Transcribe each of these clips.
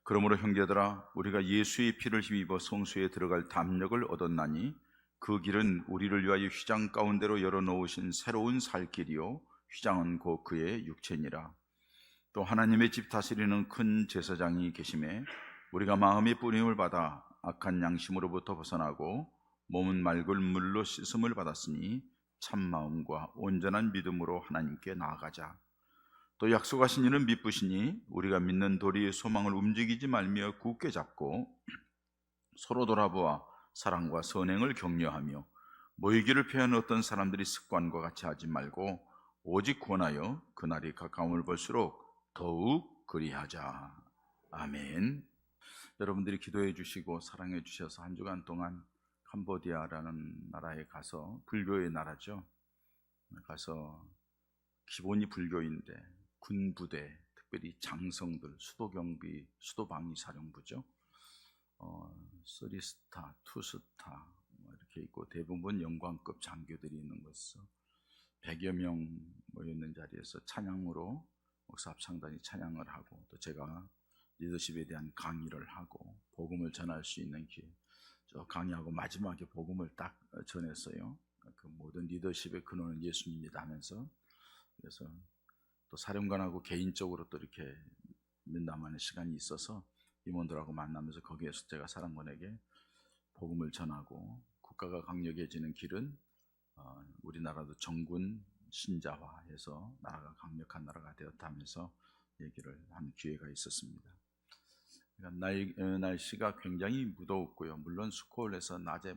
그러므로 형제들아, 우리가 예수의 피를 힘입어 성소에 들어갈 담력을 얻었나니 그 길은 우리를 위하여 휘장 가운데로 열어놓으신 새로운 살 길이요 휘장은 곧 그의 육체니라. 또 하나님의 집 다스리는 큰 제사장이 계심에 우리가 마음의 뿌림을 받아 악한 양심으로부터 벗어나고 몸은 맑은 물로 씻음을 받았으니 참 마음과 온전한 믿음으로 하나님께 나아가자. 또 약속하신 이는 미쁘시니 우리가 믿는 도리의 소망을 움직이지 말며 굳게 잡고 서로 돌아보아 사랑과 선행을 격려하며 모이기를 피하는 어떤 사람들이 습관과 같이 하지 말고 오직 권하여 그날이 가까움을 볼수록 더욱 그리하자. 아멘. 여러분들이 기도해 주시고 사랑해 주셔서 한 주간 동안 캄보디아라는 나라에 가서, 불교의 나라죠, 가서 기본이 불교인데 군부대, 특별히 장성들, 수도경비, 수도방위사령부죠, 3스타, 2스타 이렇게 있고 대부분 영광급 장교들이 있는 곳에서 100여 명 모였는 자리에서 찬양으로 목사 합창단이 찬양을 하고, 또 제가 리더십에 대한 강의를 하고 복음을 전할 수 있는 기회, 저 강의하고 마지막에 복음을 딱 전했어요. 그 모든 리더십의 근원은 예수님이다 하면서. 그래서 또 사령관하고 개인적으로 또 이렇게 면담하는 시간이 있어서 임원들하고 만나면서 거기에서 제가 사령관에게 복음을 전하고, 국가가 강력해지는 길은 우리나라도 정군 신자화해서 나라가 강력한 나라가 되었다면서 얘기를 한 기회가 있었습니다. 그러니까 날씨가 굉장히 무더웠고요. 물론 스콜에서 낮에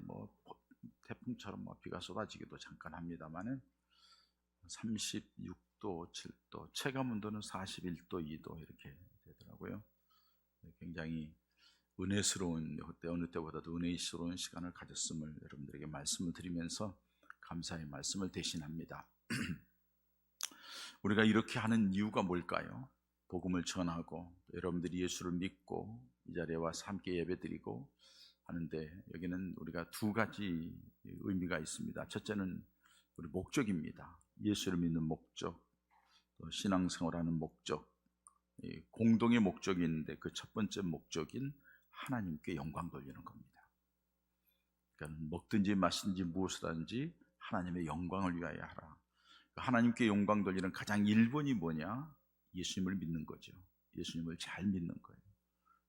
태풍처럼 비가 쏟아지기도 잠깐 합니다만은 36도, 7도, 체감 온도는 41도, 2도 이렇게 되더라고요. 굉장히 은혜스러운, 그때 어느 때보다도 은혜스러운 시간을 가졌음을 여러분들에게 말씀을 드리면서 감사의 말씀을 대신합니다. 우리가 이렇게 하는 이유가 뭘까요? 복음을 전하고 여러분들이 예수를 믿고 이 자리에 와서 함께 예배드리고 하는데, 여기는 우리가 두 가지 의미가 있습니다. 첫째는 우리 목적입니다. 예수를 믿는 목적, 또 신앙생활하는 목적, 공동의 목적이 있는데 그 첫 번째 목적인 하나님께 영광 돌리는 겁니다. 그러니까 먹든지 마시든지 무엇을 하든지 하나님의 영광을 위하여 하라. 하나님께 영광 돌리는 가장 1번이 뭐냐? 예수님을 믿는 거죠. 예수님을 잘 믿는 거예요.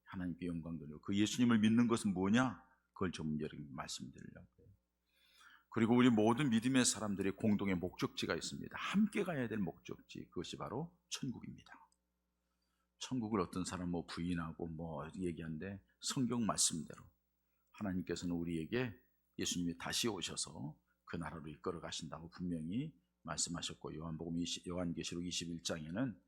하나님께 영광 돌리고, 그 예수님을 믿는 것은 뭐냐? 그걸 좀 여러분께 말씀드리려고요. 그리고 우리 모든 믿음의 사람들의 공동의 목적지가 있습니다. 함께 가야 될 목적지, 그것이 바로 천국입니다. 천국을 어떤 사람 부인하고 얘기하는데, 성경 말씀대로 하나님께서는 우리에게 예수님이 다시 오셔서 그 나라로 이끌어 가신다고 분명히 말씀하셨고, 요한계시록 21장에는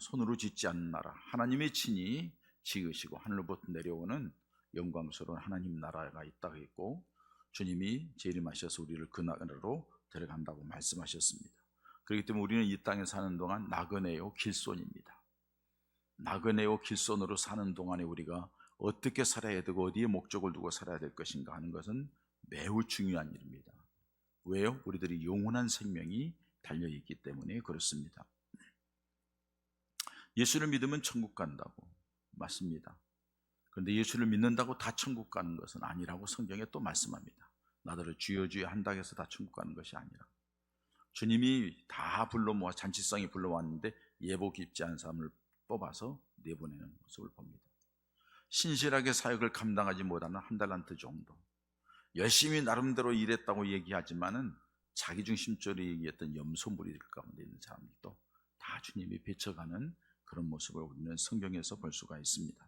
손으로 짓지 않는 나라, 하나님의 친히 지으시고 하늘로부터 내려오는 영광스러운 하나님 나라가 있다고 했고, 주님이 재림하셔서 우리를 그 나라로 데려간다고 말씀하셨습니다. 그렇기 때문에 우리는 이 땅에 사는 동안 나그네요 길손입니다. 나그네요 길손으로 사는 동안에 우리가 어떻게 살아야 되고 어디에 목적을 두고 살아야 될 것인가 하는 것은 매우 중요한 일입니다. 왜요? 우리들이 영원한 생명이 달려있기 때문에 그렇습니다. 예수를 믿으면 천국 간다고, 맞습니다. 그런데 예수를 믿는다고 다 천국 가는 것은 아니라고 성경에 또 말씀합니다. 나더러 주여 주여 한다고 해서 다 천국 가는 것이 아니라, 주님이 다 잔치성이 불러왔는데 예복 입지 않은 사람을 뽑아서 내보내는 모습을 봅니다. 신실하게 사역을 감당하지 못하는 한 달란트 정도, 열심히 나름대로 일했다고 얘기하지만은 자기중심적으로 얘기했던 염소무리들 가운데 있는 사람들도 다 주님이 비춰가는 그런 모습을 우리는 성경에서 볼 수가 있습니다.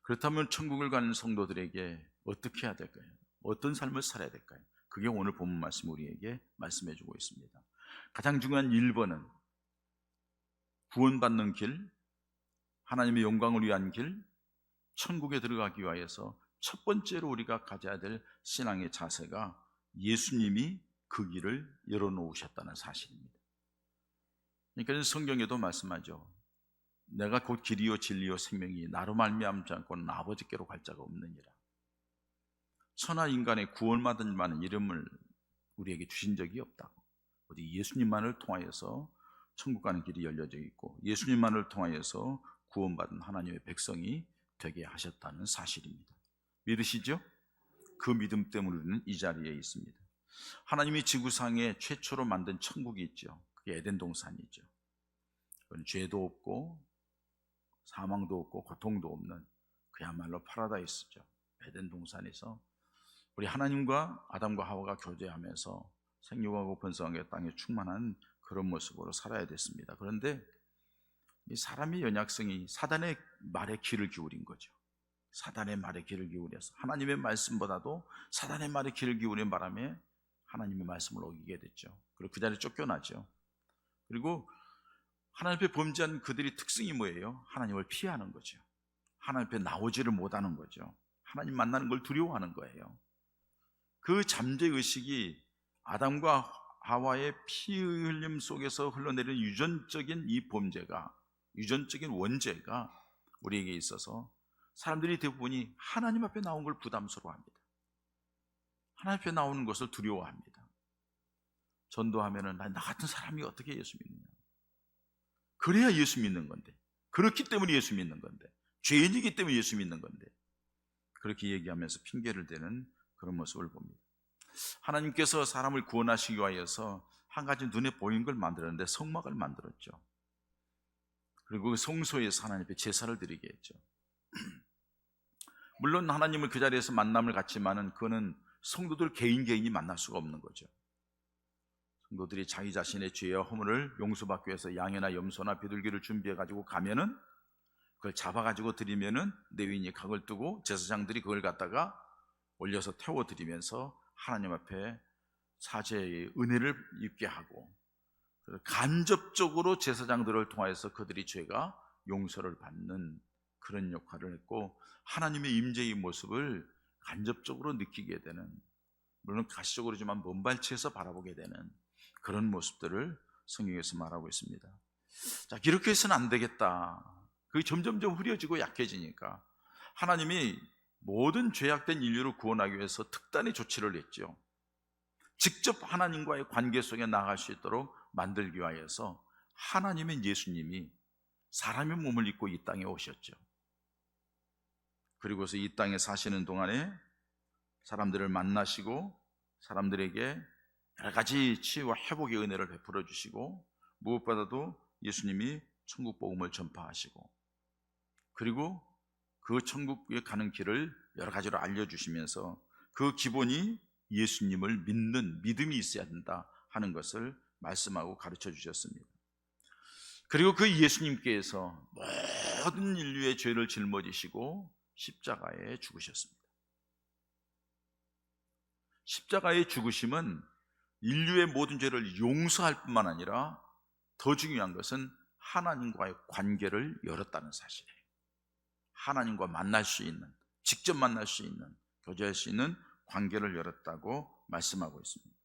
그렇다면 천국을 가는 성도들에게 어떻게 해야 될까요? 어떤 삶을 살아야 될까요? 그게 오늘 본문 말씀 우리에게 말씀해 주고 있습니다. 가장 중요한 1번은 구원받는 길, 하나님의 영광을 위한 길, 천국에 들어가기 위해서 첫 번째로 우리가 가져야 될 신앙의 자세가 예수님이 그 길을 열어놓으셨다는 사실입니다. 그러니까 성경에도 말씀하죠. 내가 곧 길이요 진리요 생명이 나로 말미암지 않고는 아버지께로 갈 자가 없느니라. 천하 인간의 구원받은 많은 이름을 우리에게 주신 적이 없다고. 오직 예수님만을 통하여서 천국 가는 길이 열려져 있고, 예수님만을 통하여서 구원받은 하나님의 백성이 되게 하셨다는 사실입니다. 믿으시죠? 그 믿음 때문에 우리는 이 자리에 있습니다. 하나님이 지구상에 최초로 만든 천국이 있죠. 그게 에덴 동산이죠. 그건 죄도 없고 사망도 없고 고통도 없는 그야말로 파라다이스죠. 에덴 동산에서 우리 하나님과 아담과 하와가 교제하면서 생육하고 번성하게 땅에 충만한 그런 모습으로 살아야 됐습니다. 그런데 이 사람의 연약성이 사단의 말에 귀를 기울인 거죠. 사단의 말에 귀를 기울여서 하나님의 말씀보다도 사단의 말에 귀를 기울인 바람에 하나님의 말씀을 어기게 됐죠. 그리고 그 자리에 쫓겨나죠. 그리고 하나님 앞에 범죄한 그들의 특징이 뭐예요? 하나님을 피하는 거죠. 하나님 앞에 나오지를 못하는 거죠. 하나님 만나는 걸 두려워하는 거예요. 그 잠재의식이 아담과 하와의 피 흘림 속에서 흘러내리는 유전적인 이 범죄가, 유전적인 원죄가 우리에게 있어서 사람들이 대부분이 하나님 앞에 나온 걸 부담스러워합니다. 하나님 앞에 나오는 것을 두려워합니다. 전도하면은 나 같은 사람이 어떻게 예수 믿느냐. 그래야 예수 믿는 건데, 그렇기 때문에 예수 믿는 건데, 죄인이기 때문에 예수 믿는 건데, 그렇게 얘기하면서 핑계를 대는 그런 모습을 봅니다. 하나님께서 사람을 구원하시기 위하여서 한 가지 눈에 보이는 걸 만들었는데 성막을 만들었죠. 그리고 그 성소에서 하나님 앞에 제사를 드리게 했죠. 물론 하나님을 그 자리에서 만남을 갖지만은 그거는 성도들 개인이 만날 수가 없는 거죠. 성도들이 자기 자신의 죄와 허물을 용서받기 위해서 양이나 염소나 비둘기를 준비해 가지고 가면은 그걸 잡아 가지고 드리면은 레위인이 각을 뜨고 제사장들이 그걸 갖다가 올려서 태워 드리면서 하나님 앞에 사죄의 은혜를 입게 하고 간접적으로 제사장들을 통하여서 그들이 죄가 용서를 받는 그런 역할을 했고, 하나님의 임재의 모습을 간접적으로 느끼게 되는, 물론 가시적으로지만 먼발치에서 바라보게 되는 그런 모습들을 성경에서 말하고 있습니다. 자, 이렇게 해서는 안 되겠다. 그게 점점점 흐려지고 약해지니까 하나님이 모든 죄악된 인류를 구원하기 위해서 특단의 조치를 했죠. 직접 하나님과의 관계 속에 나아갈 수 있도록 만들기 위하여서 하나님의 예수님이 사람의 몸을 입고 이 땅에 오셨죠. 그리고서 이 땅에 사시는 동안에 사람들을 만나시고 사람들에게 여러 가지 치유와 회복의 은혜를 베풀어 주시고, 무엇보다도 예수님이 천국 복음을 전파하시고, 그리고 그 천국에 가는 길을 여러 가지로 알려주시면서 그 기본이 예수님을 믿는 믿음이 있어야 된다 하는 것을 말씀하고 가르쳐 주셨습니다. 그리고 그 예수님께서 모든 인류의 죄를 짊어지시고 십자가에 죽으셨습니다. 십자가의 죽으심은 인류의 모든 죄를 용서할 뿐만 아니라 더 중요한 것은 하나님과의 관계를 열었다는 사실이에요. 하나님과 만날 수 있는, 직접 만날 수 있는, 교제할 수 있는 관계를 열었다고 말씀하고 있습니다.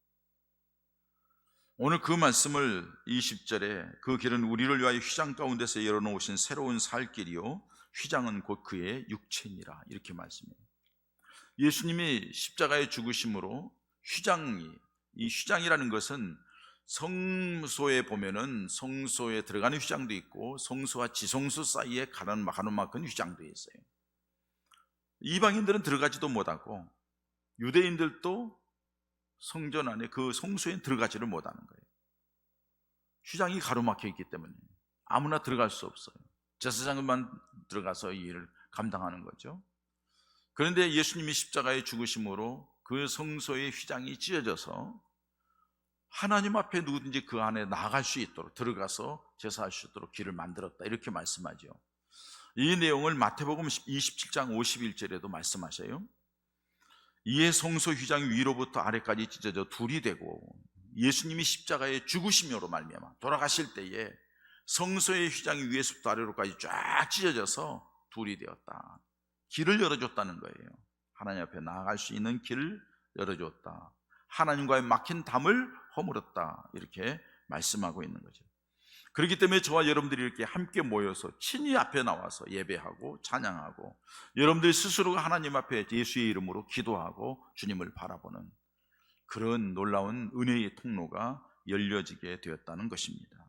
오늘 그 말씀을 20절에 그 길은 우리를 위하여 휘장 가운데서 열어놓으신 새로운 살 길이요 휘장은 곧 그의 육체니라, 이렇게 말씀해요. 예수님이 십자가의 죽으심으로 이 휘장이라는 것은 성소에 보면은 성소에 들어가는 휘장도 있고 성소와 지성소 사이에 가로막은 휘장도 있어요. 이방인들은 들어가지도 못하고 유대인들도 성전 안에 그 성소에 들어가지를 못하는 거예요. 휘장이 가로막혀 있기 때문에 아무나 들어갈 수 없어요. 제사장만 들어가서 이 일을 감당하는 거죠. 그런데 예수님이 십자가에 죽으심으로 그 성소의 휘장이 찢어져서 하나님 앞에 누구든지 그 안에 나갈 수 있도록, 들어가서 제사할 수 있도록 길을 만들었다, 이렇게 말씀하죠. 이 내용을 마태복음 27장 51절에도 말씀하셔요. 이에 성소 휘장이 위로부터 아래까지 찢어져 둘이 되고 예수님이 십자가에 죽으심으로 말미암아 돌아가실 때에 성소의 휘장이 위에서부터 아래로까지 쫙 찢어져서 둘이 되었다. 길을 열어줬다는 거예요. 하나님 앞에 나아갈 수 있는 길을 열어줬다. 하나님과의 막힌 담을 허물었다, 이렇게 말씀하고 있는 거죠. 그렇기 때문에 저와 여러분들이 이렇게 함께 모여서 친히 앞에 나와서 예배하고 찬양하고 여러분들 스스로가 하나님 앞에 예수의 이름으로 기도하고 주님을 바라보는 그런 놀라운 은혜의 통로가 열려지게 되었다는 것입니다.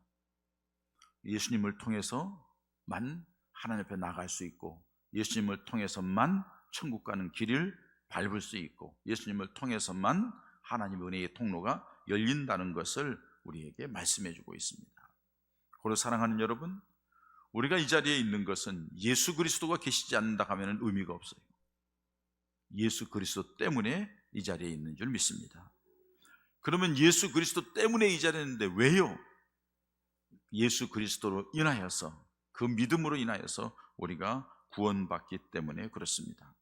예수님을 통해서만 하나님 앞에 나갈 수 있고, 예수님을 통해서만 천국 가는 길을 밟을 수 있고, 예수님을 통해서만 하나님의 은혜의 통로가 열린다는 것을 우리에게 말씀해 주고 있습니다. 그리고 사랑하는 여러분, 우리가 이 자리에 있는 것은 예수 그리스도가 계시지 않는다 하면 의미가 없어요. 예수 그리스도 때문에 이 자리에 있는 줄 믿습니다. 그러면 예수 그리스도 때문에 이 자리에 있는데 왜요? 예수 그리스도로 인하여서, 그 믿음으로 인하여서 우리가 구원받기 때문에 그렇습니다.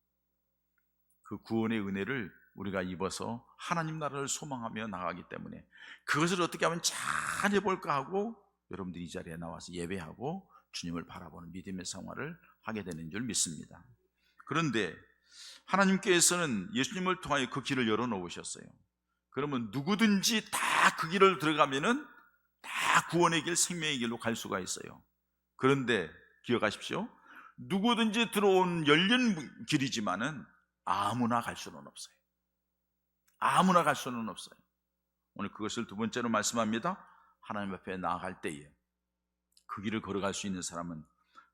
그 구원의 은혜를 우리가 입어서 하나님 나라를 소망하며 나가기 때문에 그것을 어떻게 하면 잘 해볼까 하고 여러분들이 이 자리에 나와서 예배하고 주님을 바라보는 믿음의 생활을 하게 되는 줄 믿습니다. 그런데 하나님께서는 예수님을 통하여 그 길을 열어놓으셨어요. 그러면 누구든지 다 그 길을 들어가면은 다 구원의 길, 생명의 길로 갈 수가 있어요. 그런데 기억하십시오. 누구든지 들어온 열린 길이지만은 아무나 갈 수는 없어요. 아무나 갈 수는 없어요. 오늘 그것을 두 번째로 말씀합니다. 하나님 앞에 나아갈 때에 그 길을 걸어갈 수 있는 사람은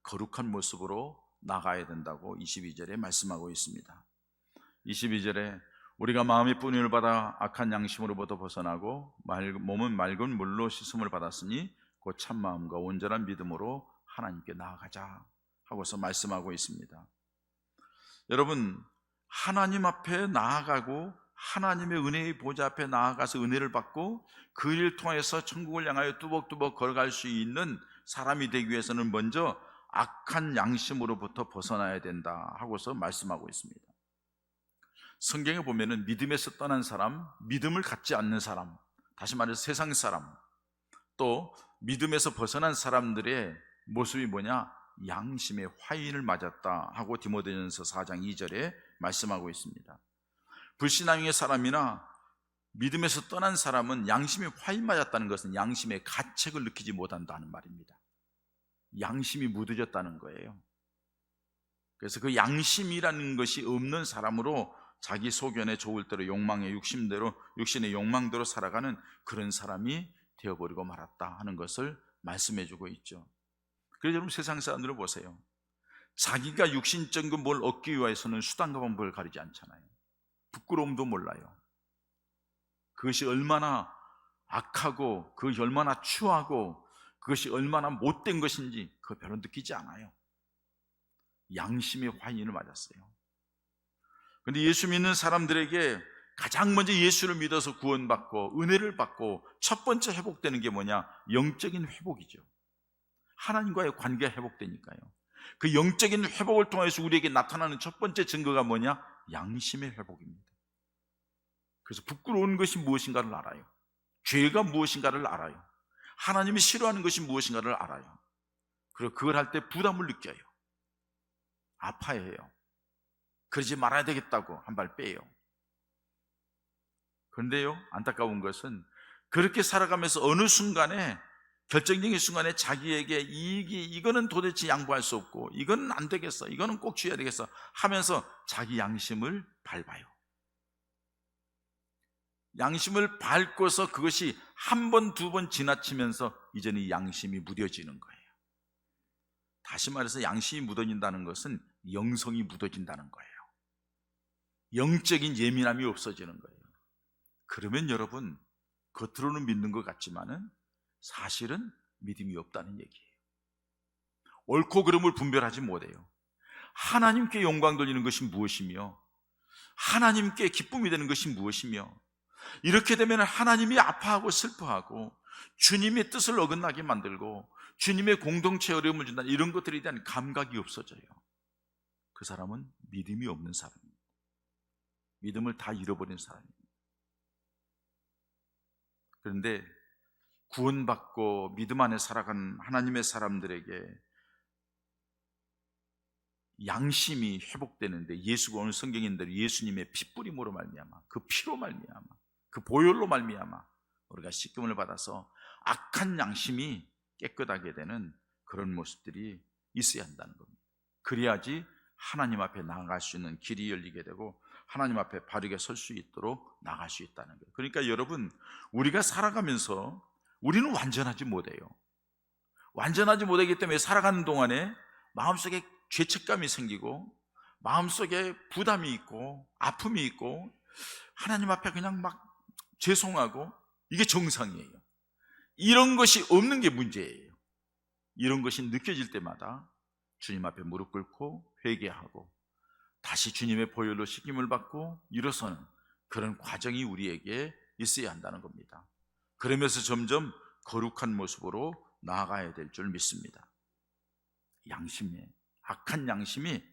거룩한 모습으로 나가야 된다고 22절에 말씀하고 있습니다. 22절에 우리가 마음의 뿌림을 받아 악한 양심으로부터 벗어나고 몸은 맑은 물로 씻음을 받았으니 곧 참마음과 온전한 믿음으로 하나님께 나아가자 하고서 말씀하고 있습니다. 여러분, 하나님 앞에 나아가고 하나님의 은혜의 보좌 앞에 나아가서 은혜를 받고 그 일을 통해서 천국을 향하여 뚜벅뚜벅 걸어갈 수 있는 사람이 되기 위해서는 먼저 악한 양심으로부터 벗어나야 된다 하고서 말씀하고 있습니다. 성경에 보면은 믿음에서 떠난 사람, 믿음을 갖지 않는 사람, 다시 말해서 세상 사람, 또 믿음에서 벗어난 사람들의 모습이 뭐냐? 양심의 화인을 맞았다 하고 디모데전서 4장 2절에 말씀하고 있습니다. 불신앙의 사람이나 믿음에서 떠난 사람은 양심의 화인 맞았다는 것은 양심의 가책을 느끼지 못한다는 말입니다. 양심이 무뎌졌다는 거예요. 그래서 그 양심이라는 것이 없는 사람으로 자기 소견에 좋을 대로 욕망의 욕심대로, 육신의 욕망대로 살아가는 그런 사람이 되어버리고 말았다 하는 것을 말씀해 주고 있죠. 그래서 여러분, 세상 사람들을 보세요. 자기가 육신적인 뭘 얻기 위해서는 수단과 방법을 가리지 않잖아요. 부끄러움도 몰라요. 그것이 얼마나 악하고 그것이 얼마나 추하고 그것이 얼마나 못된 것인지 그거 별로 느끼지 않아요. 양심의 화인을 맞았어요. 그런데 예수 믿는 사람들에게 가장 먼저 예수를 믿어서 구원받고 은혜를 받고 첫 번째 회복되는 게 뭐냐? 영적인 회복이죠. 하나님과의 관계가 회복되니까요. 그 영적인 회복을 통해서 우리에게 나타나는 첫 번째 증거가 뭐냐? 양심의 회복입니다. 그래서 부끄러운 것이 무엇인가를 알아요. 죄가 무엇인가를 알아요. 하나님이 싫어하는 것이 무엇인가를 알아요. 그리고 그걸 할 때 부담을 느껴요. 아파해요. 그러지 말아야 되겠다고 한 발 빼요. 그런데요, 안타까운 것은 그렇게 살아가면서 어느 순간에, 결정적인 순간에 자기에게 이거는 도대체 양보할 수 없고 이거는 안 되겠어, 이거는 꼭 쥐어야 되겠어 하면서 자기 양심을 밟아요. 양심을 밟고서 그것이 한 번, 두 번 지나치면서 이제는 이 양심이 무뎌지는 거예요. 다시 말해서 양심이 묻어진다는 것은 영성이 묻어진다는 거예요. 영적인 예민함이 없어지는 거예요. 그러면 여러분, 겉으로는 믿는 것 같지만은 사실은 믿음이 없다는 얘기예요. 옳고 그름을 분별하지 못해요. 하나님께 영광 돌리는 것이 무엇이며 하나님께 기쁨이 되는 것이 무엇이며, 이렇게 되면 하나님이 아파하고 슬퍼하고 주님의 뜻을 어긋나게 만들고 주님의 공동체에 어려움을 준다는 이런 것들에 대한 감각이 없어져요. 그 사람은 믿음이 없는 사람입니다. 믿음을 다 잃어버린 사람입니다. 그런데 구원받고 믿음 안에 살아가는 하나님의 사람들에게 양심이 회복되는데, 예수가 오늘 성경인 대로 예수님의 핏부림으로 말미암아, 그 피로 말미암아, 그 보혈로 말미암아 우리가 씻김을 받아서 악한 양심이 깨끗하게 되는 그런 모습들이 있어야 한다는 겁니다. 그래야지 하나님 앞에 나아갈 수 있는 길이 열리게 되고 하나님 앞에 바르게 설 수 있도록 나갈 수 있다는 거예요. 그러니까 여러분, 우리가 살아가면서 우리는 완전하지 못해요. 완전하지 못하기 때문에 살아가는 동안에 마음속에 죄책감이 생기고 마음속에 부담이 있고 아픔이 있고 하나님 앞에 그냥 막 죄송하고, 이게 정상이에요. 이런 것이 없는 게 문제예요. 이런 것이 느껴질 때마다 주님 앞에 무릎 꿇고 회개하고 다시 주님의 보혈로 씻김을 받고 일어서는 그런 과정이 우리에게 있어야 한다는 겁니다. 그러면서 점점 거룩한 모습으로 나아가야 될 줄 믿습니다. 악한 양심이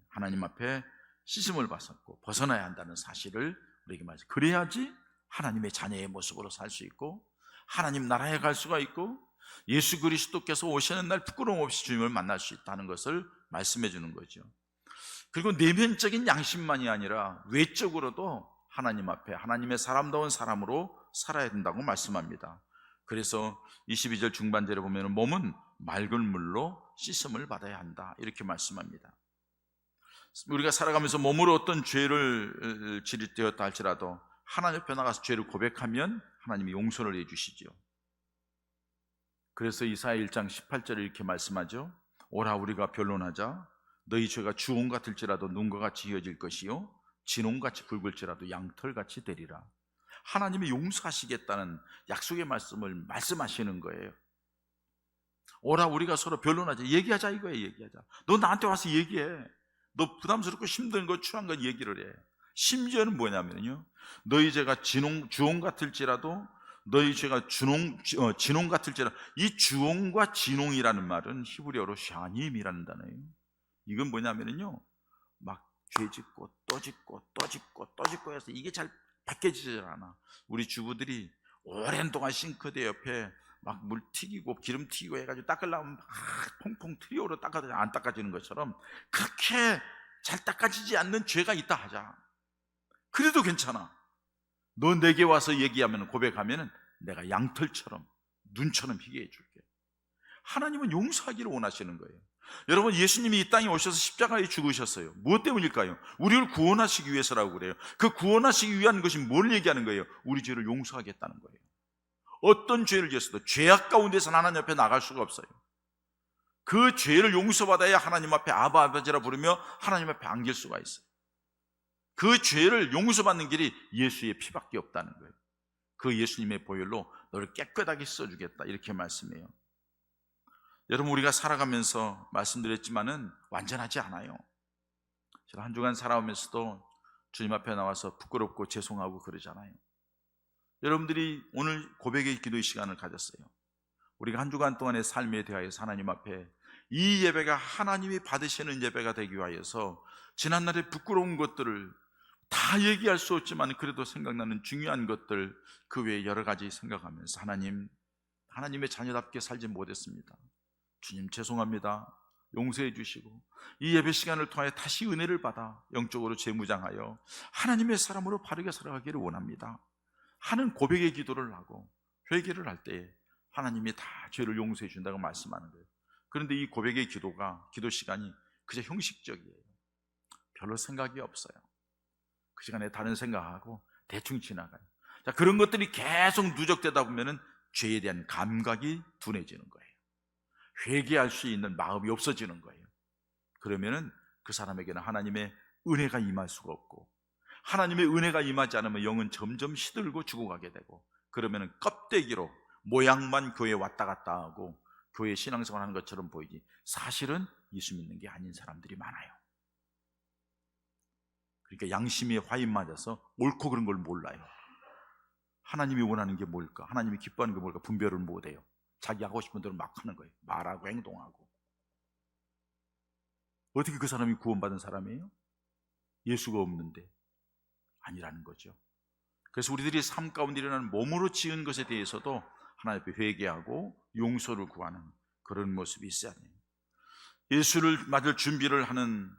하나님 앞에 씻음을 받았고 벗어나야 한다는 사실을 우리에게 말해요. 그래야지 하나님의 자녀의 모습으로 살 수 있고 하나님 나라에 갈 수가 있고 예수 그리스도께서 오시는 날 부끄러움 없이 주님을 만날 수 있다는 것을 말씀해 주는 거죠. 그리고 내면적인 양심만이 아니라 외적으로도 하나님 앞에 하나님의 사람다운 사람으로 살아야 된다고 말씀합니다. 그래서 22절 중반절에 보면 몸은 맑은 물로 씻음을 받아야 한다, 이렇게 말씀합니다. 우리가 살아가면서 몸으로 어떤 죄를 지르되었다 할지라도 하나님 옆에 나가서 죄를 고백하면 하나님이 용서를 해주시죠. 그래서 이사야 1장 18절에 이렇게 말씀하죠. 오라 우리가 변론하자. 너희 죄가 주홍 같을지라도 눈과 같이 이어질 것이요 진홍같이 굵을지라도 양털같이 되리라. 하나님이 용서하시겠다는 약속의 말씀을 말씀하시는 거예요. 오라 우리가 서로 변론하자. 얘기하자 이거예요. 얘기하자. 너 나한테 와서 얘기해. 너 부담스럽고 힘든 거 추한 거 얘기를 해. 심지어는 뭐냐면요, 너희 죄가 주홍 같을지라도 너희 죄가 진홍 같을지라도, 이 주홍과 진홍이라는 말은 히브리어로 샤님이라는 단어예요. 이건 뭐냐면요, 막 죄 짓고 또 짓고 또 짓고 또 짓고 해서 이게 잘 벗겨지지 않아. 우리 주부들이 오랜 동안 싱크대 옆에 막 물 튀기고 기름 튀기고 해가지고 닦으려면 막 퐁퐁 트리오로 닦아도 안 닦아지는 것처럼 그렇게 잘 닦아지지 않는 죄가 있다 하자. 그래도 괜찮아. 너 내게 와서 얘기하면, 고백하면 내가 양털처럼 눈처럼 희게 해줄게. 하나님은 용서하기를 원하시는 거예요. 여러분, 예수님이 이 땅에 오셔서 십자가에 죽으셨어요. 무엇 때문일까요? 우리를 구원하시기 위해서라고 그래요. 그 구원하시기 위한 것이 뭘 얘기하는 거예요? 우리 죄를 용서하겠다는 거예요. 어떤 죄를 지었어도 죄악 가운데서는 하나님 앞에 나갈 수가 없어요. 그 죄를 용서받아야 하나님 앞에 아바 아버지라 부르며 하나님 앞에 안길 수가 있어요. 그 죄를 용서받는 길이 예수의 피밖에 없다는 거예요. 그 예수님의 보혈로 너를 깨끗하게 씻어주겠다, 이렇게 말씀해요. 여러분, 우리가 살아가면서 말씀드렸지만은 완전하지 않아요. 제가 한 주간 살아오면서도 주님 앞에 나와서 부끄럽고 죄송하고 그러잖아요. 여러분들이 오늘 고백의 기도의 시간을 가졌어요. 우리가 한 주간 동안의 삶에 대하여서 하나님 앞에 이 예배가 하나님이 받으시는 예배가 되기 위하여서 지난날의 부끄러운 것들을 다 얘기할 수 없지만 그래도 생각나는 중요한 것들, 그 외에 여러 가지 생각하면서 하나님의 자녀답게 살지 못했습니다. 주님 죄송합니다. 용서해 주시고 이 예배 시간을 통해 다시 은혜를 받아 영적으로 재무장하여 하나님의 사람으로 바르게 살아가기를 원합니다 하는 고백의 기도를 하고 회개를 할 때 하나님이 다 죄를 용서해 준다고 말씀하는 거예요. 그런데 이 고백의 기도 시간이 그저 형식적이에요. 별로 생각이 없어요. 그 시간에 다른 생각하고 대충 지나가요. 자, 그런 것들이 계속 누적되다 보면은 죄에 대한 감각이 둔해지는 거예요. 회개할 수 있는 마음이 없어지는 거예요. 그러면은 그 사람에게는 하나님의 은혜가 임할 수가 없고, 하나님의 은혜가 임하지 않으면 영은 점점 시들고 죽어가게 되고, 그러면은 껍데기로 모양만 교회에 왔다 갔다 하고 교회 신앙생활 하는 것처럼 보이지 사실은 예수 믿는 게 아닌 사람들이 많아요. 그러니까 양심에 화인 맞아서 옳고 그런 걸 몰라요. 하나님이 원하는 게 뭘까, 하나님이 기뻐하는 게 뭘까 분별을 못해요. 자기 하고 싶은 대로 막 하는 거예요. 말하고 행동하고. 어떻게 그 사람이 구원받은 사람이에요? 예수가 없는데. 아니라는 거죠. 그래서 우리들이 삶 가운데 일어나는 몸으로 지은 것에 대해서도 하나님 앞에 회개하고 용서를 구하는 그런 모습이 있어야 돼요. 예수를 맞을 준비를 하는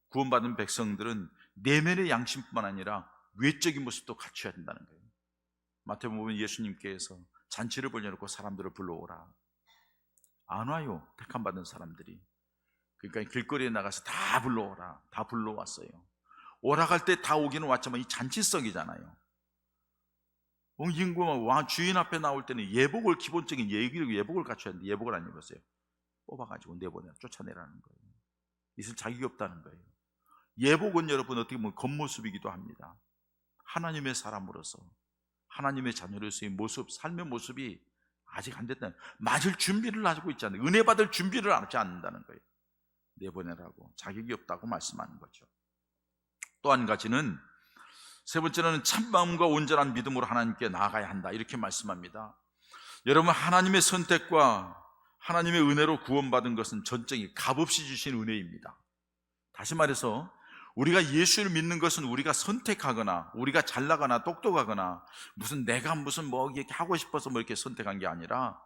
구원받은 백성들은 내면의 양심뿐만 아니라 외적인 모습도 갖춰야 된다는 거예요. 마태복음 보면 예수님께서 잔치를 벌려놓고 사람들을 불러오라. 안 와요. 택함 받은 사람들이. 그러니까 길거리에 나가서 다 불러오라. 다 불러왔어요. 오락할 때 다 오기는 왔지만 이 잔치성이잖아요. 주인 앞에 나올 때는 예복을, 기본적인 예복을 갖춰야 하는데 예복을 안 입었어요. 뽑아가지고 내보내 쫓아내라는 거예요. 있을 자격이 없다는 거예요. 예복은 여러분 어떻게 보면 겉모습이기도 합니다. 하나님의 사람으로서 하나님의 자녀로서의 모습, 삶의 모습이 아직 안 됐다는, 맞을 준비를 하고 있지 않아요. 은혜 받을 준비를 하지 않는다는 거예요. 내보내라고, 자격이 없다고 말씀하는 거죠. 또 한 가지는, 세 번째는 참마음과 온전한 믿음으로 하나님께 나아가야 한다, 이렇게 말씀합니다. 여러분, 하나님의 선택과 하나님의 은혜로 구원받은 것은 전적인 값없이 주신 은혜입니다. 다시 말해서 우리가 예수를 믿는 것은 우리가 선택하거나 우리가 잘나거나 똑똑하거나 내가 뭐 이렇게 하고 싶어서 뭐 이렇게 선택한 게 아니라,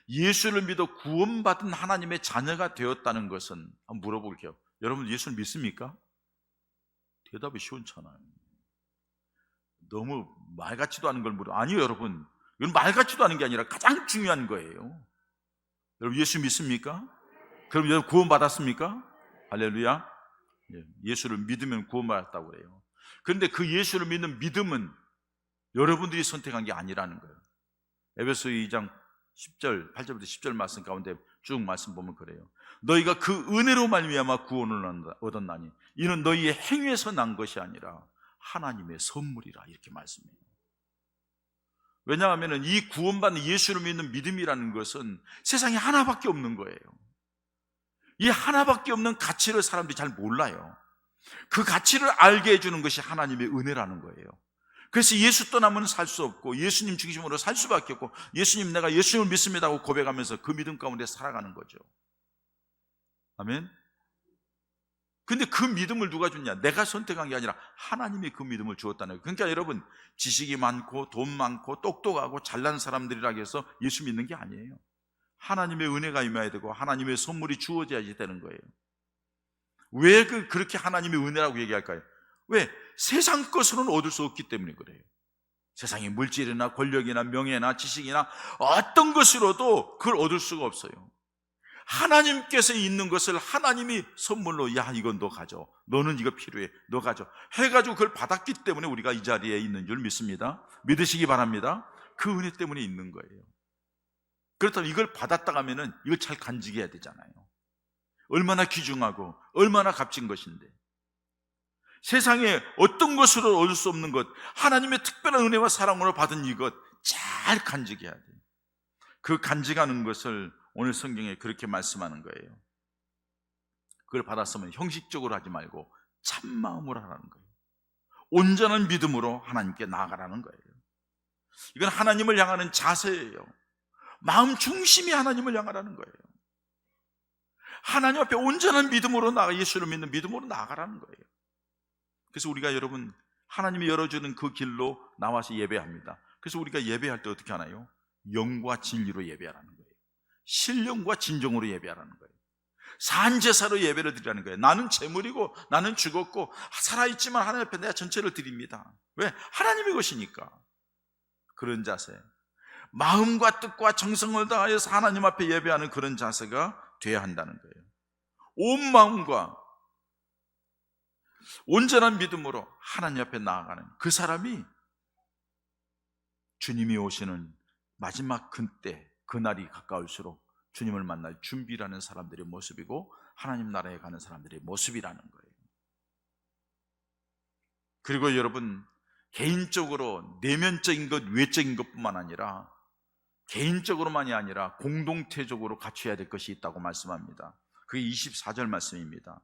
예수를 믿어 구원받은 하나님의 자녀가 되었다는 것은, 한번 물어볼게요. 여러분 예수를 믿습니까? 대답이 시원찮아요. 너무 말 같지도 않은 걸 물어. 아니요 여러분, 이건 말 같지도 않은 게 아니라 가장 중요한 거예요. 여러분 예수 믿습니까? 그럼 여러분 구원 받았습니까? 할렐루야. 예수를 믿으면 구원받았다고 그래요. 그런데 그 예수를 믿는 믿음은 여러분들이 선택한 게 아니라는 거예요. 에베소 2장 10절, 8절부터 10절 말씀 가운데 쭉 말씀 보면 그래요. 너희가 그 은혜로 말미암아 구원을 얻었나니 이는 너희의 행위에서 난 것이 아니라 하나님의 선물이라, 이렇게 말씀해요. 왜냐하면 이 구원받는 예수를 믿는 믿음이라는 것은 세상에 하나밖에 없는 거예요. 이 하나밖에 없는 가치를 사람들이 잘 몰라요. 그 가치를 알게 해주는 것이 하나님의 은혜라는 거예요. 그래서 예수 떠나면 살 수 없고 예수님 중심으로 살 수밖에 없고, 예수님 내가 예수님을 믿습니다 하고 고백하면서 그 믿음 가운데 살아가는 거죠. 아멘. 근데 그 믿음을 누가 줬냐? 내가 선택한 게 아니라 하나님이 그 믿음을 주었다는 거예요. 그러니까 여러분, 지식이 많고 돈 많고 똑똑하고 잘난 사람들이라 해서 예수 믿는 게 아니에요. 하나님의 은혜가 임해야 되고 하나님의 선물이 주어져야지 되는 거예요. 왜 그렇게 하나님의 은혜라고 얘기할까요? 왜? 세상 것으로는 얻을 수 없기 때문에 그래요. 세상의 물질이나 권력이나 명예나 지식이나 어떤 것으로도 그걸 얻을 수가 없어요. 하나님께서 있는 것을 하나님이 선물로, 야 이건 너 가져, 너는 이거 필요해, 너 가져 해가지고 그걸 받았기 때문에 우리가 이 자리에 있는 줄 믿습니다. 믿으시기 바랍니다. 그 은혜 때문에 있는 거예요. 그렇다면 이걸 받았다 하면은 이걸 잘 간직해야 되잖아요. 얼마나 귀중하고 얼마나 값진 것인데, 세상에 어떤 것으로 얻을 수 없는 것, 하나님의 특별한 은혜와 사랑으로 받은 이것 잘 간직해야 돼요. 그 간직하는 것을 오늘 성경에 그렇게 말씀하는 거예요. 그걸 받았으면 형식적으로 하지 말고 참마음으로 하라는 거예요. 온전한 믿음으로 하나님께 나아가라는 거예요. 이건 하나님을 향하는 자세예요. 마음 중심이 하나님을 향하라는 거예요. 하나님 앞에 온전한 믿음으로 나아가, 예수를 믿는 믿음으로 나아가라는 거예요. 그래서 우리가 여러분, 하나님이 열어주는 그 길로 나와서 예배합니다. 그래서 우리가 예배할 때 어떻게 하나요? 영과 진리로 예배하라는 거예요. 신령과 진정으로 예배하라는 거예요. 산제사로 예배를 드리라는 거예요. 나는 재물이고 나는 죽었고 살아있지만 하나님 앞에 내가 전체를 드립니다. 왜? 하나님의 것이니까. 그런 자세, 마음과 뜻과 정성을 다하여서 하나님 앞에 예배하는 그런 자세가 돼야 한다는 거예요. 온 마음과 온전한 믿음으로 하나님 앞에 나아가는 그 사람이 주님이 오시는 마지막 그때, 그날이 가까울수록 주님을 만날 준비라는 사람들의 모습이고 하나님 나라에 가는 사람들의 모습이라는 거예요. 그리고 여러분, 개인적으로 내면적인 것, 외적인 것뿐만 아니라 개인적으로만이 아니라 공동체적으로 갖춰야 될 것이 있다고 말씀합니다. 그게 24절 말씀입니다.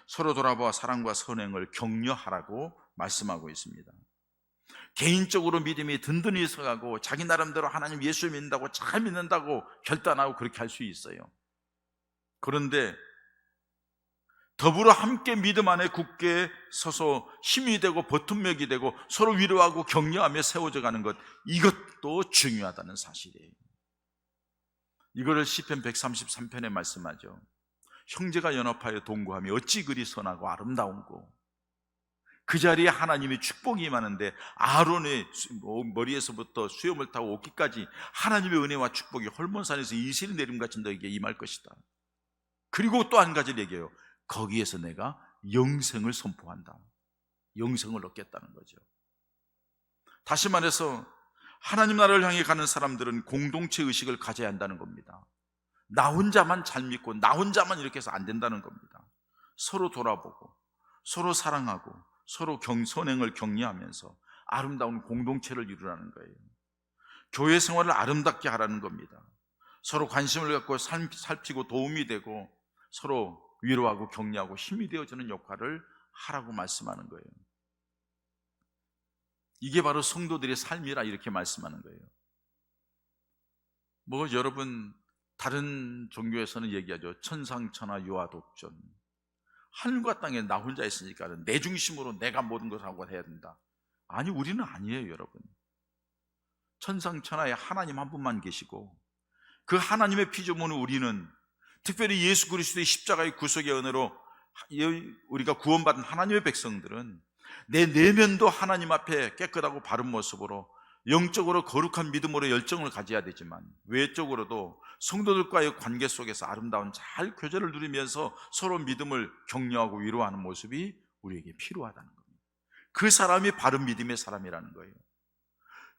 서로 돌아보아 사랑과 선행을 격려하라고 말씀하고 있습니다. 개인적으로 믿음이 든든히 서가고 자기 나름대로 하나님 예수 믿는다고, 잘 믿는다고 결단하고 그렇게 할 수 있어요. 그런데 더불어 함께 믿음 안에 굳게 서서 힘이 되고 버팀목이 되고 서로 위로하고 격려하며 세워져 가는 것, 이것도 중요하다는 사실이에요. 이거를 시편 133편에 말씀하죠. 형제가 연합하여 동거하며 어찌 그리 선하고 아름다운고. 그 자리에 하나님의 축복이 임하는데 아론의 머리에서부터 수염을 타고 옷깃까지 하나님의 은혜와 축복이 헐몬산에서 이슬이 내림같이 너에게 임할 것이다. 그리고 또 한 가지를 얘기해요. 거기에서 내가 영생을 선포한다. 영생을 얻겠다는 거죠. 다시 말해서 하나님 나라를 향해 가는 사람들은 공동체 의식을 가져야 한다는 겁니다. 나 혼자만 잘 믿고 나 혼자만 이렇게 해서 안 된다는 겁니다. 서로 돌아보고 서로 사랑하고 서로 선행을 격려하면서 아름다운 공동체를 이루라는 거예요. 교회 생활을 아름답게 하라는 겁니다. 서로 관심을 갖고 살피고 도움이 되고 서로 위로하고 격려하고 힘이 되어주는 역할을 하라고 말씀하는 거예요. 이게 바로 성도들의 삶이라 이렇게 말씀하는 거예요. 뭐 여러분 다른 종교에서는 얘기하죠. 천상천하 유아독존. 하늘과 땅에 나 혼자 있으니까 내 중심으로 내가 모든 것을 하고 해야 된다. 아니, 우리는 아니에요, 여러분. 천상천하에 하나님 한 분만 계시고 그 하나님의 피조물은 우리는 특별히 예수 그리스도의 십자가의 구속의 은혜로 우리가 구원받은 하나님의 백성들은 내 내면도 하나님 앞에 깨끗하고 바른 모습으로 영적으로 거룩한 믿음으로 열정을 가져야 되지만 외적으로도 성도들과의 관계 속에서 아름다운 잘 교제를 누리면서 서로 믿음을 격려하고 위로하는 모습이 우리에게 필요하다는 겁니다. 그 사람이 바른 믿음의 사람이라는 거예요.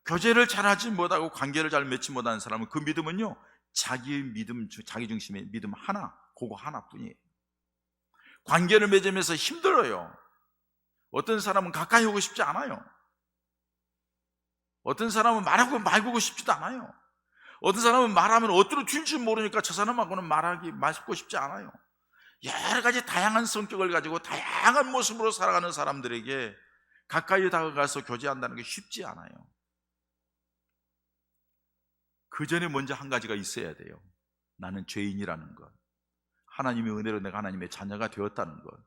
교제를 잘하지 못하고 관계를 잘 맺지 못하는 사람은 그 믿음은요, 자기 믿음, 자기 중심의 믿음 하나, 그거 하나뿐이에요. 관계를 맺으면서 힘들어요. 어떤 사람은 가까이 오고 싶지 않아요. 어떤 사람은 말하고 말고 싶지도 않아요. 어떤 사람은 말하면 어디로 튈지 모르니까 저 사람하고는 말하고 싶지 않아요. 여러 가지 다양한 성격을 가지고 다양한 모습으로 살아가는 사람들에게 가까이 다가가서 교제한다는 게 쉽지 않아요. 그 전에 먼저 한 가지가 있어야 돼요. 나는 죄인이라는 것, 하나님의 은혜로 내가 하나님의 자녀가 되었다는 것,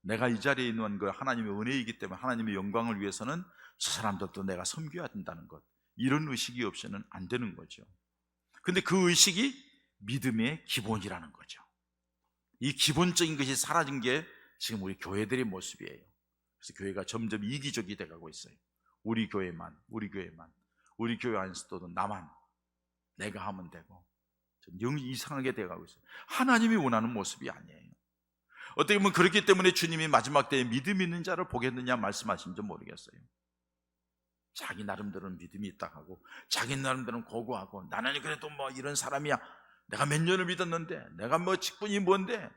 내가 이 자리에 있는 것 하나님의 은혜이기 때문에 하나님의 영광을 위해서는 저 사람들도 내가 섬겨야 된다는 것, 이런 의식이 없이는 안 되는 거죠. 근데 그 의식이 믿음의 기본이라는 거죠. 이 기본적인 것이 사라진 게 지금 우리 교회들의 모습이에요. 그래서 교회가 점점 이기적이 돼가고 있어요. 우리 교회 안에서도 나만, 내가 하면 되고, 좀 영이 이상하게 돼가고 있어요. 하나님이 원하는 모습이 아니에요. 어떻게 보면 그렇기 때문에 주님이 마지막 때에 믿음 있는 자를 보겠느냐 말씀하신지 모르겠어요. 자기 나름대로는 믿음이 있다 하고 자기 나름대로는 고고하고 나는 그래도 뭐 이런 사람이야, 내가 몇 년을 믿었는데, 내가 뭐 직분이 뭔데,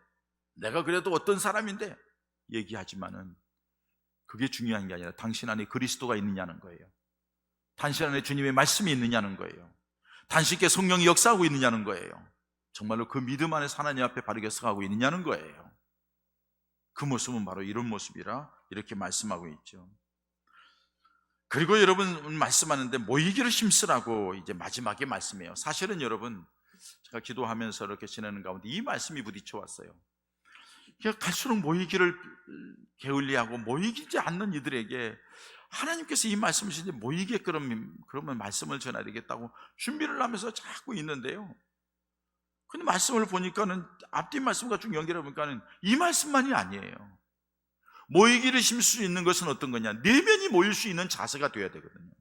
내가 그래도 어떤 사람인데 얘기하지만은 그게 중요한 게 아니라 당신 안에 그리스도가 있느냐는 거예요. 당신 안에 주님의 말씀이 있느냐는 거예요. 당신께 성령이 역사하고 있느냐는 거예요. 정말로 그 믿음 안에 하나님 앞에 바르게 서가고 있느냐는 거예요. 그 모습은 바로 이런 모습이라 이렇게 말씀하고 있죠. 그리고 여러분 말씀하는데 모이기를 힘쓰라고 이제 마지막에 말씀해요. 사실은 여러분 제가 기도하면서 이렇게 지내는 가운데 이 말씀이 부딪혀 왔어요. 갈수록 모이기를 게을리하고 모이지 않는 이들에게 하나님께서 이 말씀을 주시는데 모이게 그러면 말씀을 전해야 되겠다고 준비를 하면서 자꾸 있는데요. 근데 말씀을 보니까는 앞뒤 말씀과 쭉 연결해 보니까는 이 말씀만이 아니에요. 모이기를 힘쓸 수 있는 것은 어떤 거냐? 내면이 모일 수 있는 자세가 되어야 되거든요.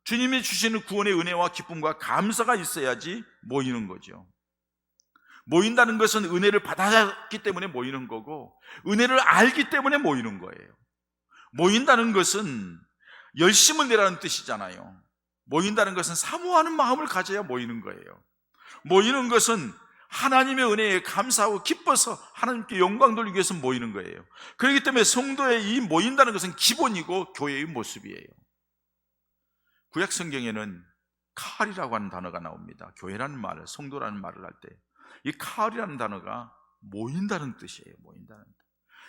주님이 주시는 구원의 은혜와 기쁨과 감사가 있어야지 모이는 거죠. 모인다는 것은 은혜를 받았기 때문에 모이는 거고 은혜를 알기 때문에 모이는 거예요. 모인다는 것은 열심을 내라는 뜻이잖아요. 모인다는 것은 사모하는 마음을 가져야 모이는 거예요. 모이는 것은 하나님의 은혜에 감사하고 기뻐서 하나님께 영광 돌리기 위해서 모이는 거예요. 그렇기 때문에 성도의 이 모인다는 것은 기본이고 교회의 모습이에요. 구약 성경에는 칼이라고 하는 단어가 나옵니다. 교회라는 말을, 성도라는 말을 할 때 이 칼이라는 단어가 모인다는 뜻이에요. 모인다는 뜻.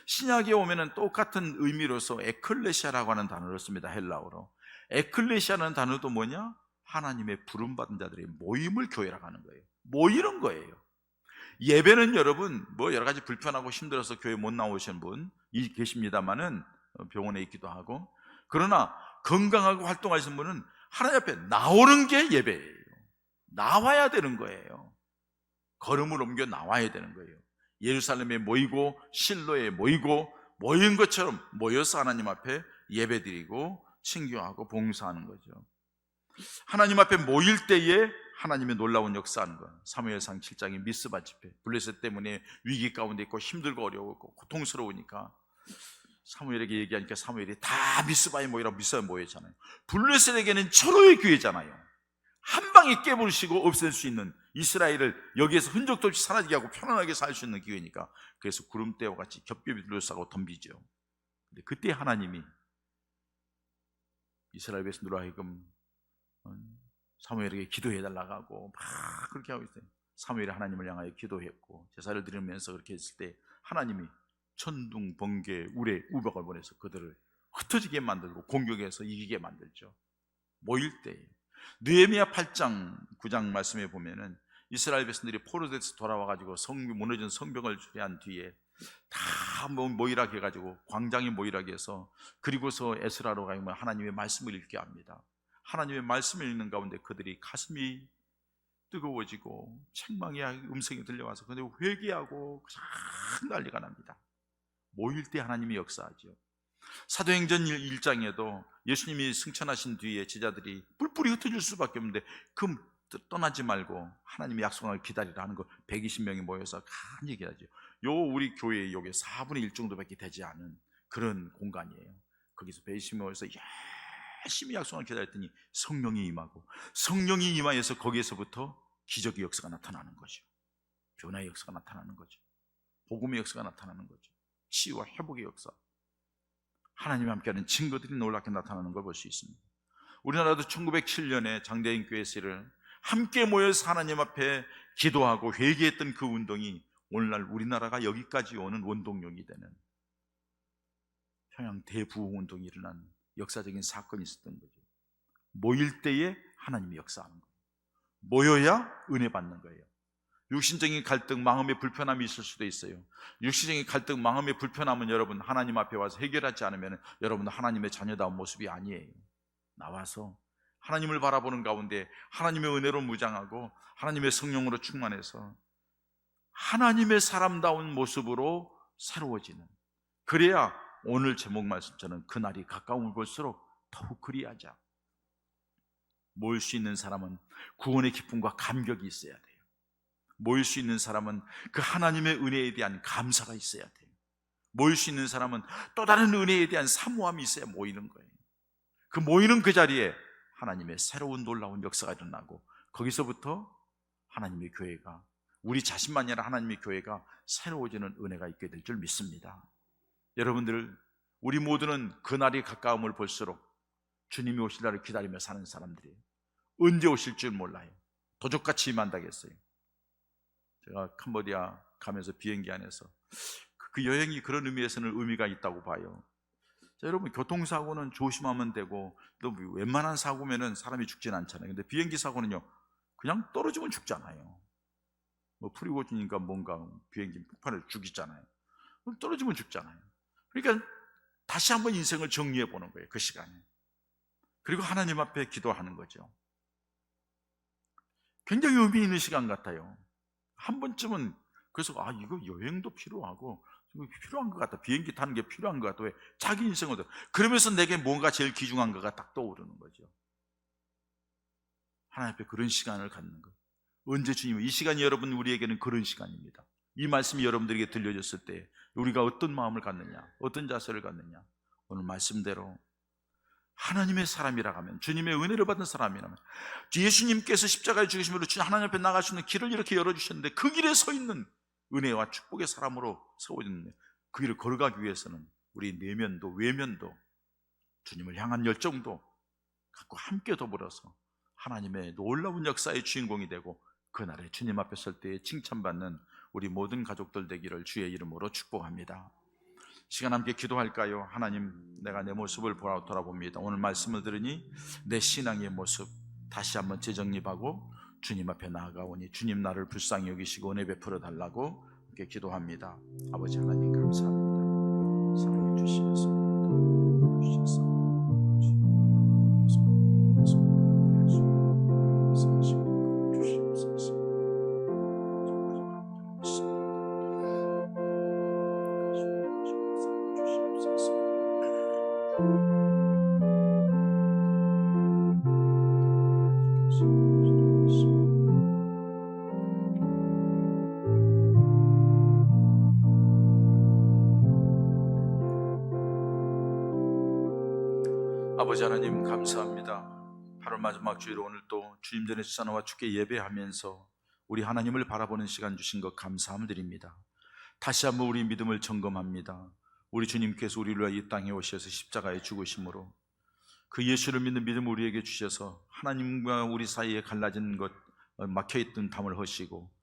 신약에 오면은 똑같은 의미로서 에클레시아라고 하는 단어를 씁니다. 헬라어로. 에클레시아라는 단어도 뭐냐? 하나님의 부름받은 자들의 모임을 교회라고 하는 거예요. 모이는 거예요. 예배는 여러분 뭐 여러 가지 불편하고 힘들어서 교회 못 나오시는 분 계십니다만은 병원에 있기도 하고, 그러나 건강하고 활동하시는 분은 하나님 앞에 나오는 게 예배예요. 나와야 되는 거예요. 걸음을 옮겨 나와야 되는 거예요. 예루살렘에 모이고 실로에 모이고 모인 것처럼 모여서 하나님 앞에 예배드리고 친교하고 봉사하는 거죠. 하나님 앞에 모일 때에 하나님의 놀라운 역사하는 것. 사무엘상 7장의 미스바 집회, 블레셋 때문에 위기 가운데 있고 힘들고 어려웠고 고통스러우니까 사무엘에게 얘기하니까 사무엘이 다 미스바에 모이라고 미스바에 모였잖아요. 블레셋에게는 철호의 교회잖아요. 한 방에 깨부르시고 없앨 수 있는, 이스라엘을 여기에서 흔적도 없이 사라지게 하고 편안하게 살 수 있는 기회니까, 그래서 구름대와 같이 겹겹이 둘러싸고 덤비죠. 근데 그때 하나님이 이스라엘 백성들로 하여금 사무엘에게 기도해달라고 하고 막 그렇게 하고 있어요. 사무엘이 하나님을 향하여 기도했고 제사를 드리면서 그렇게 했을 때 하나님이 천둥, 번개, 우레, 우박을 보내서 그들을 흩어지게 만들고 공격해서 이기게 만들죠. 모일 때에 느헤미야 8장 9장 말씀에 보면은 이스라엘 백성들이 포로돼서 돌아와가지고 무너진 성벽을 처리한 뒤에 다 모이라게 해가지고 광장에 모이라게 해서, 그리고서 에스라로 가면 하나님의 말씀을 읽게 합니다. 하나님의 말씀을 읽는 가운데 그들이 가슴이 뜨거워지고 책망의 음성이 들려와서 근데 회개하고 참 난리가 납니다. 모일 때 하나님이 역사하죠. 사도행전 1장에도 예수님이 승천하신 뒤에 제자들이 뿔뿔이 흩어질 수밖에 없는데 그 떠나지 말고 하나님의 약속을 기다리라 하는 거 120명이 모여서 간 얘기하죠. 우리 교회에 여기 4분의 1 정도밖에 되지 않은 그런 공간이에요. 거기서 120명이 모여서 열심히 약속을 기다렸더니 성령이 임하고, 성령이 임하여서 거기에서부터 기적의 역사가 나타나는 거죠. 변화의 역사가 나타나는 거죠. 복음의 역사가 나타나는 거죠. 치유와 회복의 역사, 하나님과 함께하는 증거들이 놀랍게 나타나는 걸 볼 수 있습니다. 우리나라도 1907년에 장대인 교회에서를 함께 모여서 하나님 앞에 기도하고 회개했던 그 운동이 오늘날 우리나라가 여기까지 오는 원동력이 되는 평양 대부흥 운동이 일어난 역사적인 사건이 있었던 거죠. 모일 때에 하나님이 역사하는 거예요. 모여야 은혜 받는 거예요. 육신적인 갈등, 마음의 불편함이 있을 수도 있어요. 육신적인 갈등, 마음의 불편함은 여러분 하나님 앞에 와서 해결하지 않으면 여러분 하나님의 자녀다운 모습이 아니에요. 나와서 하나님을 바라보는 가운데 하나님의 은혜로 무장하고 하나님의 성령으로 충만해서 하나님의 사람다운 모습으로 새로워지는, 그래야 오늘 제목 말씀처럼 그날이 가까움을 볼수록 더욱 그리하자. 모일 수 있는 사람은 구원의 기쁨과 감격이 있어야 돼요. 모일 수 있는 사람은 그 하나님의 은혜에 대한 감사가 있어야 돼요. 모일 수 있는 사람은 또 다른 은혜에 대한 사모함이 있어야 모이는 거예요. 그 모이는 그 자리에 하나님의 새로운 놀라운 역사가 일어나고, 거기서부터 하나님의 교회가, 우리 자신만이 아니라 하나님의 교회가 새로워지는 은혜가 있게 될 줄 믿습니다. 여러분들, 우리 모두는 그날이 가까움을 볼수록 주님이 오실 날을 기다리며 사는 사람들이에요. 언제 오실 줄 몰라요. 도적같이 임한다겠어요. 제가 캄보디아 가면서 비행기 안에서 그 여행이 그런 의미에서는 의미가 있다고 봐요. 자, 여러분, 교통사고는 조심하면 되고 또 웬만한 사고면은 사람이 죽진 않잖아요. 근데 비행기 사고는요, 그냥 떨어지면 죽잖아요. 뭐 프리고지니까 뭔가 비행기 폭발을 죽이잖아요. 떨어지면 죽잖아요. 그러니까 다시 한번 인생을 정리해 보는 거예요, 그 시간에. 그리고 하나님 앞에 기도하는 거죠. 굉장히 의미 있는 시간 같아요. 한 번쯤은, 그래서 이거 여행도 필요하고 필요한 것 같다. 비행기 타는 게 필요한 것 같다. 왜? 자기 인생을. 그러면서 내게 뭔가 제일 귀중한가가 딱 떠오르는 거죠. 하나님 앞에 그런 시간을 갖는 것. 언제 주님, 이 시간이 여러분 우리에게는 그런 시간입니다. 이 말씀이 여러분들에게 들려졌을 때 우리가 어떤 마음을 갖느냐, 어떤 자세를 갖느냐. 오늘 말씀대로 하나님의 사람이라고 하면, 주님의 은혜를 받은 사람이라면, 예수님께서 십자가에 죽으심으로 하나님 앞에 나갈 수 있는 길을 이렇게 열어주셨는데 그 길에 서 있는 은혜와 축복의 사람으로 세워졌는데, 그 길을 걸어가기 위해서는 우리 내면도 외면도 주님을 향한 열정도 갖고 함께 더불어서 하나님의 놀라운 역사의 주인공이 되고 그날에 주님 앞에 설 때에 칭찬받는 우리 모든 가족들 되기를 주의 이름으로 축복합니다. 시간 함께 기도할까요? 하나님, 내가 내 모습을 돌아봅니다. 오늘 말씀을 들으니 내 신앙의 모습 다시 한번 재정립하고 주님 앞에 나아가오니 주님 나를 불쌍히 여기시고 은혜 베풀어 달라고 이렇게 기도합니다. 아버지 하나님, 감사합니다. 사랑해 주시면서 주셔서 아버지 하나님, 감사합니다. 8월 마지막 주일 오늘 또 주님 전에 수산화와 주께 예배하면서 우리 하나님을 바라보는 시간 주신 것 감사함 드립니다. 다시 한번 우리 믿음을 점검합니다. 우리 주님께서 우리를 위하여 이 땅에 오셔서 십자가에 죽으심으로 그 예수를 믿는 믿음 우리에게 주셔서 하나님과 우리 사이에 갈라진 것, 막혀있던 담을 허시고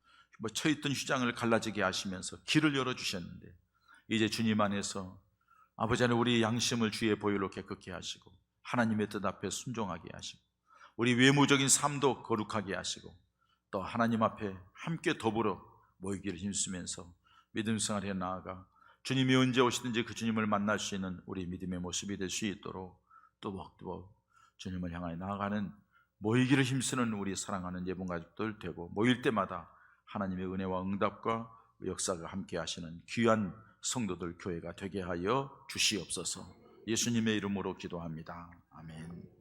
처있던 휘장을 갈라지게 하시면서 길을 열어주셨는데, 이제 주님 안에서 아버지 안에 우리 양심을 주의 보혈로 깨끗게 하시고 하나님의 뜻 앞에 순종하게 하시고 우리 외모적인 삶도 거룩하게 하시고 또 하나님 앞에 함께 더불어 모이기를 힘쓰면서 믿음 생활에 나아가 주님이 언제 오시든지 그 주님을 만날 수 있는 우리 믿음의 모습이 될 수 있도록 또박또박 주님을 향하여 나아가는, 모이기를 힘쓰는 우리 사랑하는 예봉가족들 되고, 모일 때마다 하나님의 은혜와 응답과 역사가 함께 하시는 귀한 성도들 교회가 되게 하여 주시옵소서. 예수님의 이름으로 기도합니다. 아멘.